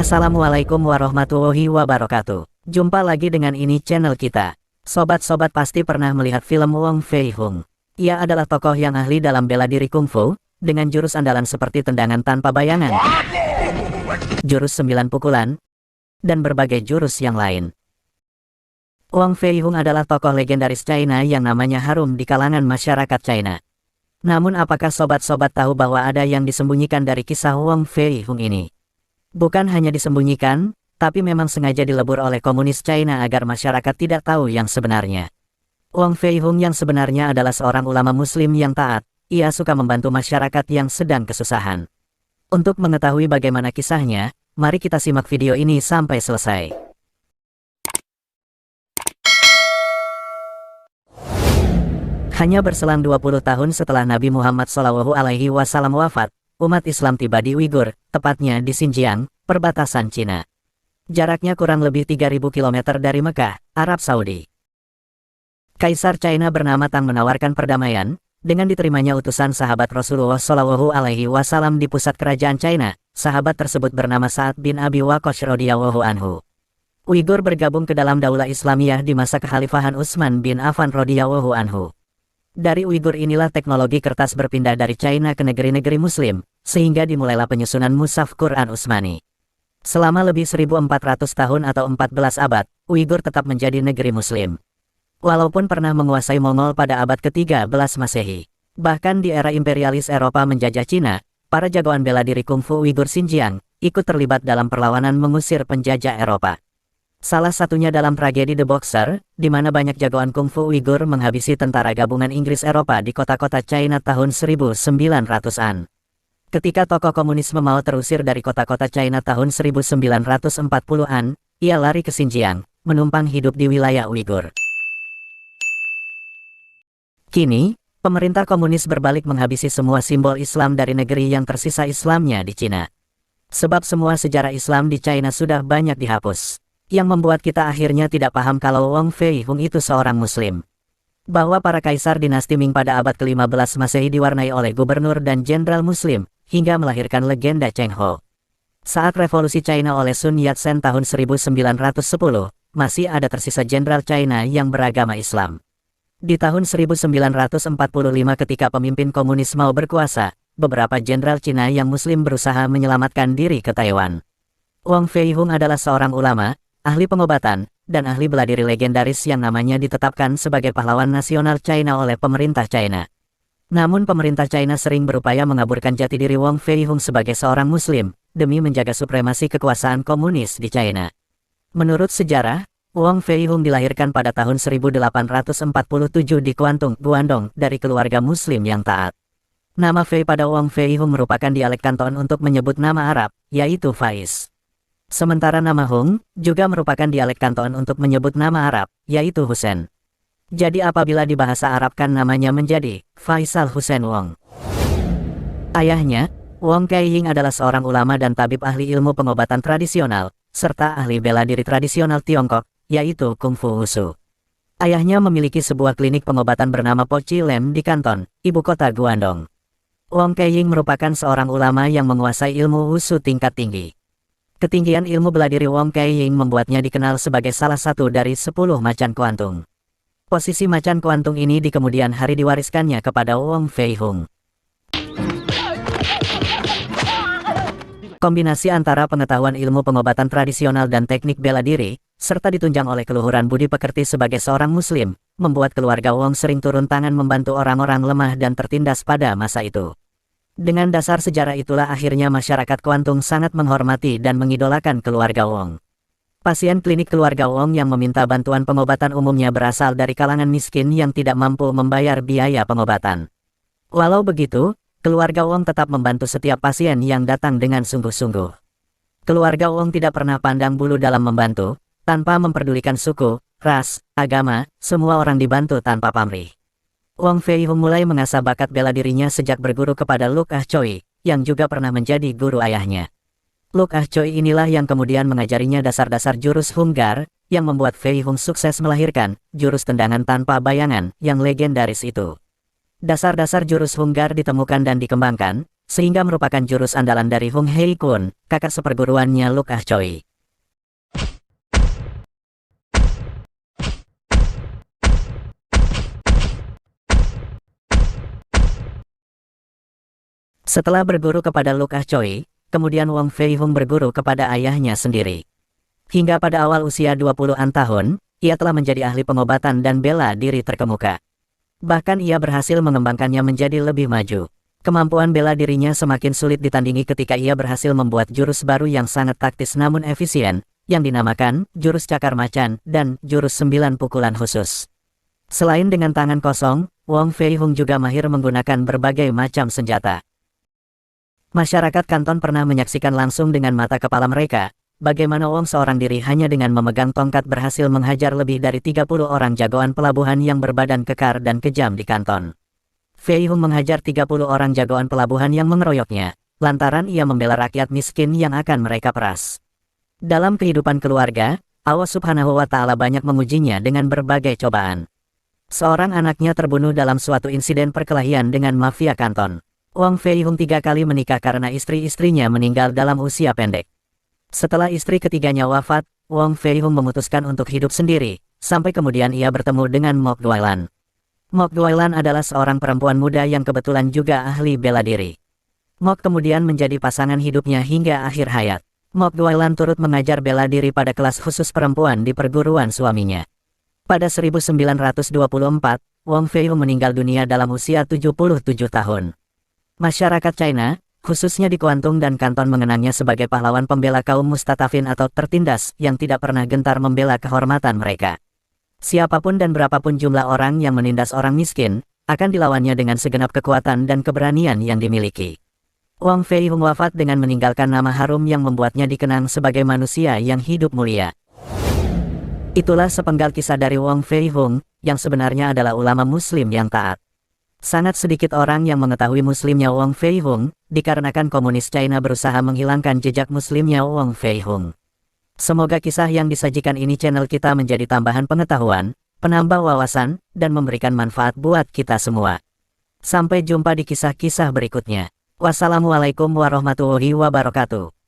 Assalamualaikum warahmatullahi wabarakatuh. Jumpa lagi dengan ini channel kita. Sobat-sobat pasti pernah melihat film Wong Fei Hung. Ia adalah tokoh yang ahli dalam bela diri kungfu, dengan jurus andalan seperti tendangan tanpa bayangan, jurus 9 pukulan, dan berbagai jurus yang lain. Wong Fei Hung adalah tokoh legendaris China yang namanya harum di kalangan masyarakat China. Namun apakah sobat-sobat tahu bahwa ada yang disembunyikan dari kisah Wong Fei Hung ini? Bukan hanya disembunyikan, tapi memang sengaja dilebur oleh komunis China agar masyarakat tidak tahu yang sebenarnya. Wong Fei Hung yang sebenarnya adalah seorang ulama muslim yang taat. Ia suka membantu masyarakat yang sedang kesusahan. Untuk mengetahui bagaimana kisahnya, mari kita simak video ini sampai selesai. Hanya berselang 20 tahun setelah Nabi Muhammad SAW wafat, umat Islam tiba di Uighur, tepatnya di Xinjiang, perbatasan Cina. Jaraknya kurang lebih 3.000 km dari Mekah, Arab Saudi. Kaisar China bernama Tang menawarkan perdamaian, dengan diterimanya utusan sahabat Rasulullah SAW di pusat kerajaan China. Sahabat tersebut bernama Sa'ad bin Abi Waqqas radhiyallahu anhu. Uighur bergabung ke dalam Daulah Islamiyah di masa kekhalifahan Utsman bin Affan radhiyallahu anhu. Dari Uighur inilah teknologi kertas berpindah dari China ke negeri-negeri Muslim, sehingga dimulailah penyusunan mushaf Quran Utsmani. Selama lebih 1400 tahun atau 14 abad, Uighur tetap menjadi negeri Muslim. Walaupun pernah menguasai Mongol pada abad ke-13 Masehi. Bahkan di era imperialis Eropa menjajah Cina, para jagoan bela diri kungfu Uighur Xinjiang ikut terlibat dalam perlawanan mengusir penjajah Eropa. Salah satunya dalam tragedi The Boxer, di mana banyak jagoan kungfu Uighur menghabisi tentara gabungan Inggris Eropa di kota-kota China tahun 1900-an. Ketika tokoh komunisme Mao terusir dari kota-kota China tahun 1940-an, ia lari ke Xinjiang, menumpang hidup di wilayah Uighur. Kini, pemerintah komunis berbalik menghabisi semua simbol Islam dari negeri yang tersisa Islamnya di Cina. Sebab semua sejarah Islam di China sudah banyak dihapus. Yang membuat kita akhirnya tidak paham kalau Wong Fei Hung itu seorang Muslim. Bahwa para kaisar dinasti Ming pada abad ke-15 Masehi diwarnai oleh gubernur dan jenderal Muslim, hingga melahirkan legenda Cheng Ho. Saat revolusi China oleh Sun Yat-sen tahun 1910, masih ada tersisa jenderal China yang beragama Islam. Di tahun 1945 ketika pemimpin komunis Mao berkuasa, beberapa jenderal Cina yang Muslim berusaha menyelamatkan diri ke Taiwan. Wong Fei Hung adalah seorang ulama, ahli pengobatan, dan ahli bela diri legendaris yang namanya ditetapkan sebagai pahlawan nasional China oleh pemerintah China. Namun pemerintah China sering berupaya mengaburkan jati diri Wong Fei Hung sebagai seorang Muslim, demi menjaga supremasi kekuasaan komunis di China. Menurut sejarah, Wong Fei Hung dilahirkan pada tahun 1847 di Kuantung, Guangdong, dari keluarga Muslim yang taat. Nama Fei pada Wong Fei Hung merupakan dialek Kanton untuk menyebut nama Arab, yaitu Faiz. Sementara nama Hung juga merupakan dialek Kanton untuk menyebut nama Arab, yaitu Hussein. Jadi apabila di bahasa Arab kan namanya menjadi Faisal Hussein Wong. Ayahnya, Wong Kei Ying adalah seorang ulama dan tabib ahli ilmu pengobatan tradisional, serta ahli bela diri tradisional Tiongkok, yaitu Kung Fu Wushu. Ayahnya memiliki sebuah klinik pengobatan bernama Po Chi Lem di Kanton, ibu kota Guangdong. Wong Kei Ying merupakan seorang ulama yang menguasai ilmu Wushu tingkat tinggi. Ketinggian ilmu bela diri Wong Kei Ying membuatnya dikenal sebagai salah satu dari 10 macan kuantung. Posisi macan kuantung ini di kemudian hari diwariskannya kepada Wong Fei Hung. Kombinasi antara pengetahuan ilmu pengobatan tradisional dan teknik bela diri, serta ditunjang oleh keluhuran budi pekerti sebagai seorang Muslim, membuat keluarga Wong sering turun tangan membantu orang-orang lemah dan tertindas pada masa itu. Dengan dasar sejarah itulah akhirnya masyarakat Kuantung sangat menghormati dan mengidolakan keluarga Wong. Pasien klinik keluarga Wong yang meminta bantuan pengobatan umumnya berasal dari kalangan miskin yang tidak mampu membayar biaya pengobatan. Walau begitu, keluarga Wong tetap membantu setiap pasien yang datang dengan sungguh-sungguh. Keluarga Wong tidak pernah pandang bulu dalam membantu, tanpa memperdulikan suku, ras, agama, semua orang dibantu tanpa pamrih. Wong Fei Hung mulai mengasah bakat bela dirinya sejak berguru kepada Luk Ah Choi, yang juga pernah menjadi guru ayahnya. Luk Ah Choi inilah yang kemudian mengajarinya dasar-dasar jurus Hunggar, yang membuat Fei Hung sukses melahirkan jurus tendangan tanpa bayangan yang legendaris itu. Dasar-dasar jurus Hunggar ditemukan dan dikembangkan, sehingga merupakan jurus andalan dari Hung Hei Kun, kakak seperguruannya Luke Ah Choi. Setelah berguru kepada Luke Ah Choi, kemudian Wong Fei Hung berguru kepada ayahnya sendiri. Hingga pada awal usia 20-an tahun, ia telah menjadi ahli pengobatan dan bela diri terkemuka. Bahkan ia berhasil mengembangkannya menjadi lebih maju. Kemampuan bela dirinya semakin sulit ditandingi ketika ia berhasil membuat jurus baru yang sangat taktis namun efisien, yang dinamakan jurus cakar macan dan jurus 9 pukulan khusus. Selain dengan tangan kosong, Wong Fei Hung juga mahir menggunakan berbagai macam senjata. Masyarakat Kanton pernah menyaksikan langsung dengan mata kepala mereka, bagaimana Wong seorang diri hanya dengan memegang tongkat berhasil menghajar lebih dari 30 orang jagoan pelabuhan yang berbadan kekar dan kejam di Kanton. Fei Hung menghajar 30 orang jagoan pelabuhan yang mengeroyoknya, lantaran ia membela rakyat miskin yang akan mereka peras. Dalam kehidupan keluarga, Allah Subhanahu wa Ta'ala banyak mengujinya dengan berbagai cobaan. Seorang anaknya terbunuh dalam suatu insiden perkelahian dengan mafia Kanton. Wong Fei Hung 3 kali menikah karena istri-istrinya meninggal dalam usia pendek. Setelah istri ketiganya wafat, Wong Fei Hung memutuskan untuk hidup sendiri, sampai kemudian ia bertemu dengan Mok Duailan. Mok Duailan adalah seorang perempuan muda yang kebetulan juga ahli bela diri. Mok kemudian menjadi pasangan hidupnya hingga akhir hayat. Mok Duailan turut mengajar bela diri pada kelas khusus perempuan di perguruan suaminya. Pada 1924, Wong Fei Hung meninggal dunia dalam usia 77 tahun. Masyarakat China, khususnya di Kuantung dan Kanton mengenangnya sebagai pahlawan pembela kaum mustatafin atau tertindas yang tidak pernah gentar membela kehormatan mereka. Siapapun dan berapapun jumlah orang yang menindas orang miskin, akan dilawannya dengan segenap kekuatan dan keberanian yang dimiliki. Wong Fei Hung wafat dengan meninggalkan nama harum yang membuatnya dikenang sebagai manusia yang hidup mulia. Itulah sepenggal kisah dari Wong Fei Hung, yang sebenarnya adalah ulama muslim yang taat. Sangat sedikit orang yang mengetahui muslimnya Wong Fei Hung, dikarenakan komunis China berusaha menghilangkan jejak muslimnya Wong Fei Hung. Semoga kisah yang disajikan ini channel kita menjadi tambahan pengetahuan, penambah wawasan, dan memberikan manfaat buat kita semua. Sampai jumpa di kisah-kisah berikutnya. Wassalamualaikum warahmatullahi wabarakatuh.